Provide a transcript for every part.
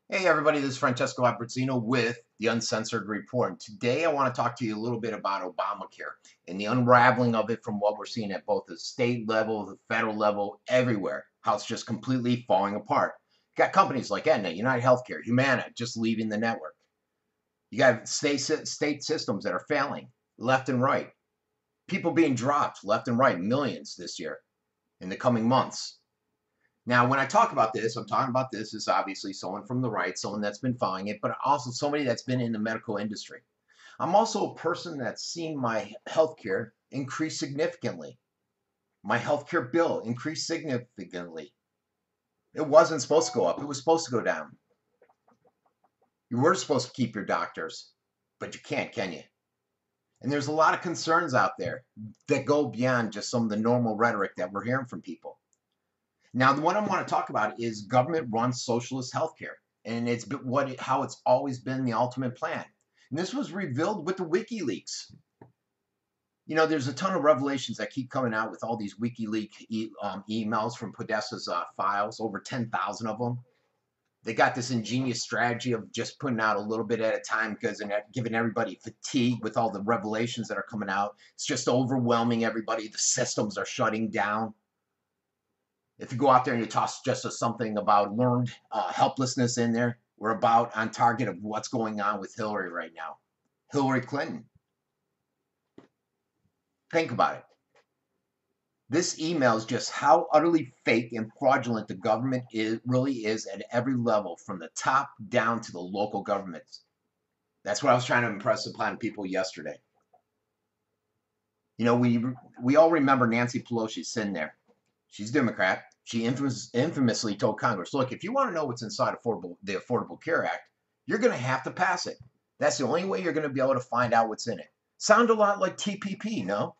Hey everybody, this is Francesco Abbruzzino with the Uncensored Report. And today I want to talk to you a little bit about Obamacare and the unraveling of it from what we're seeing at both the state level, the federal level, everywhere, how it's just completely falling apart. You got companies like Aetna, United Healthcare, Humana just leaving the network. You got state systems that are failing left and right. People being dropped left and right, millions this year in the coming months. Now, when I talk about this, I'm talking about this as obviously someone from the right, someone that's been following it, but also somebody that's been in the medical industry. I'm also a person that's seen my healthcare increase significantly. My healthcare bill increased significantly. It wasn't supposed to go up, it was supposed to go down. You were supposed to keep your doctors, but you can't, can you? And there's a lot of concerns out there that go beyond just some of the normal rhetoric that we're hearing from people. Now, the one I want to talk about is government-run socialist healthcare, and it's how it's always been the ultimate plan. And this was revealed with the WikiLeaks. You know, there's a ton of revelations that keep coming out with all these WikiLeaks emails from Podesta's files, over 10,000 of them. They got this ingenious strategy of just putting out a little bit at a time because they're giving everybody fatigue with all the revelations that are coming out. It's just overwhelming everybody. The systems are shutting down. If you go out there and you toss just something about learned helplessness in there, we're about on target of what's going on with Hillary right now. Hillary Clinton. Think about it. This email is just how utterly fake and fraudulent the government really is at every level, from the top down to the local governments. That's what I was trying to impress upon people yesterday. You know, we all remember Nancy Pelosi sitting there. She's a Democrat. She infamously told Congress, look, if you want to know what's inside the Affordable Care Act, you're going to have to pass it. That's the only way you're going to be able to find out what's in it. Sound a lot like TPP, no?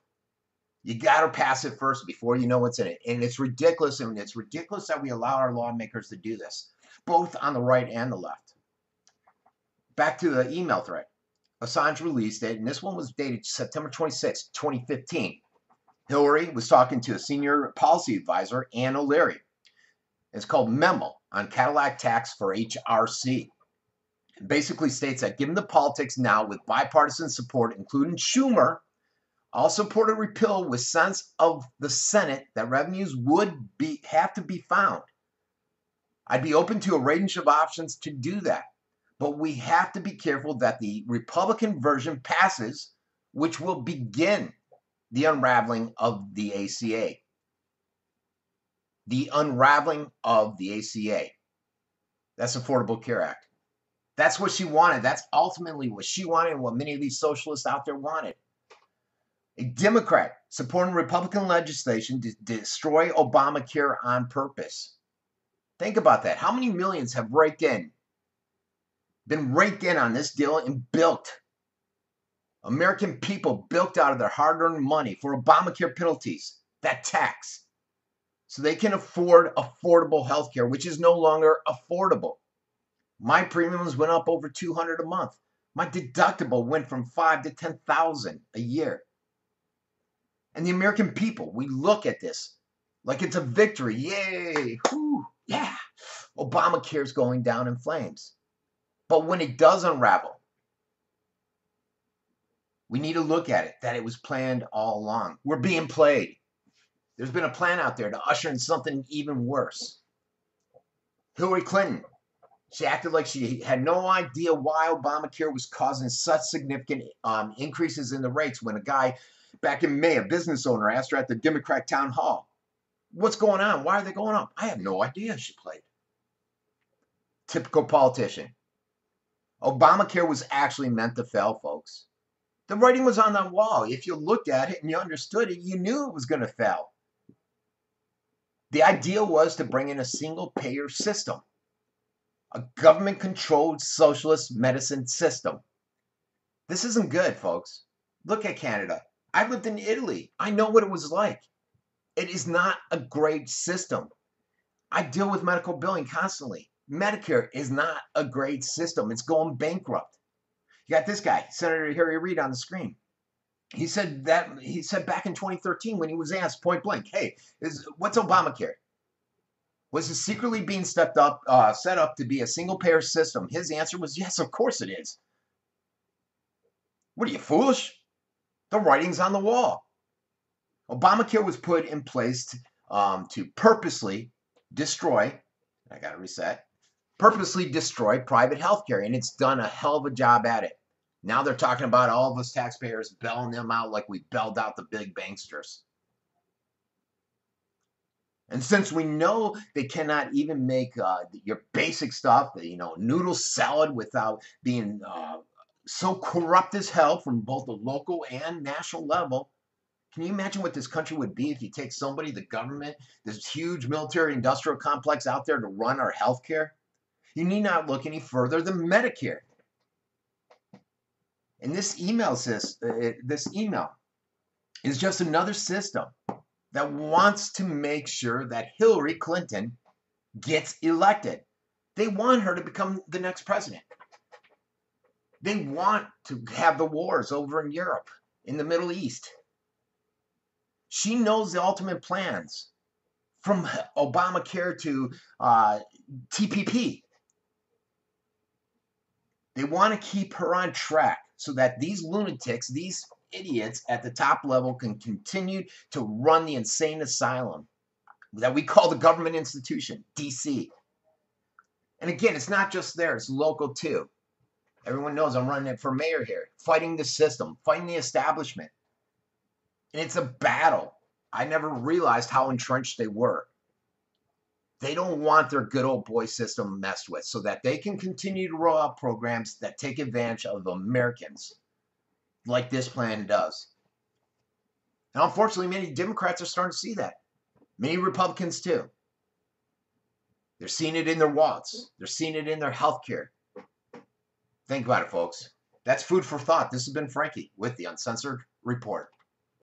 You got to pass it first before you know what's in it. And it's ridiculous, and it's ridiculous that we allow our lawmakers to do this, both on the right and the left. Back to the email thread. Assange released it, and this one was dated September 26, 2015. Hillary was talking to a senior policy advisor, Ann O'Leary. It's called Memo on Cadillac Tax for HRC. It basically states that given the politics now with bipartisan support, including Schumer, all supported repeal with sense of the Senate that revenues would have to be found. I'd be open to a range of options to do that, but we have to be careful that the Republican version passes, which will begin the unraveling of the ACA. The unraveling of the ACA. That's Affordable Care Act. That's what she wanted. That's ultimately what she wanted and what many of these socialists out there wanted. A Democrat supporting Republican legislation to destroy Obamacare on purpose. Think about that. How many millions have been raked in on this deal and bilked? American people bilked out of their hard-earned money for Obamacare penalties, that tax, so they can afford affordable health care, which is no longer affordable. My premiums went up over $200 a month. My deductible went from $5,000 to $10,000 a year. And the American people, we look at this like it's a victory. Yay! Whew, yeah! Obamacare is going down in flames. But when it does unravel, we need to look at it, that it was planned all along. We're being played. There's been a plan out there to usher in something even worse. Hillary Clinton, she acted like she had no idea why Obamacare was causing such significant increases in the rates when a guy back in May, a business owner, asked her at the Democrat town hall, what's going on? Why are they going up? I have no idea, she played. Typical politician. Obamacare was actually meant to fail, folks. The writing was on the wall. If you looked at it and you understood it, you knew it was going to fail. The idea was to bring in a single-payer system, a government-controlled socialist medicine system. This isn't good, folks. Look at Canada. I lived in Italy. I know what it was like. It is not a great system. I deal with medical billing constantly. Medicare is not a great system. It's going bankrupt. You got this guy, Senator Harry Reid, on the screen. He said back in 2013 when he was asked point blank, hey, what's Obamacare? Was it secretly being set up to be a single-payer system? His answer was yes, of course it is. What are you, foolish? The writing's on the wall. Obamacare was put in place to purposely destroy, I got to reset, purposely destroy private healthcare, and it's done a hell of a job at it. Now they're talking about all of us taxpayers bailing them out like we bailed out the big banksters. And since we know they cannot even make your basic stuff, noodle salad without being so corrupt as hell from both the local and national level, can you imagine what this country would be if you take somebody, the government, this huge military industrial complex out there to run our healthcare? You need not look any further than Medicare. And this email is just another system that wants to make sure that Hillary Clinton gets elected. They want her to become the next president. They want to have the wars over in Europe, in the Middle East. She knows the ultimate plans, from Obamacare to TPP. They want to keep her on track so that these lunatics, these idiots at the top level can continue to run the insane asylum that we call the government institution, DC. And again, it's not just there, it's local too. Everyone knows I'm running it for mayor here, fighting the system, fighting the establishment. And it's a battle. I never realized how entrenched they were. They don't want their good old boy system messed with so that they can continue to roll out programs that take advantage of Americans like this plan does. And unfortunately, many Democrats are starting to see that. Many Republicans too. They're seeing it in their wallets. They're seeing it in their health care. Think about it, folks. That's food for thought. This has been Frankie with the Uncensored Report.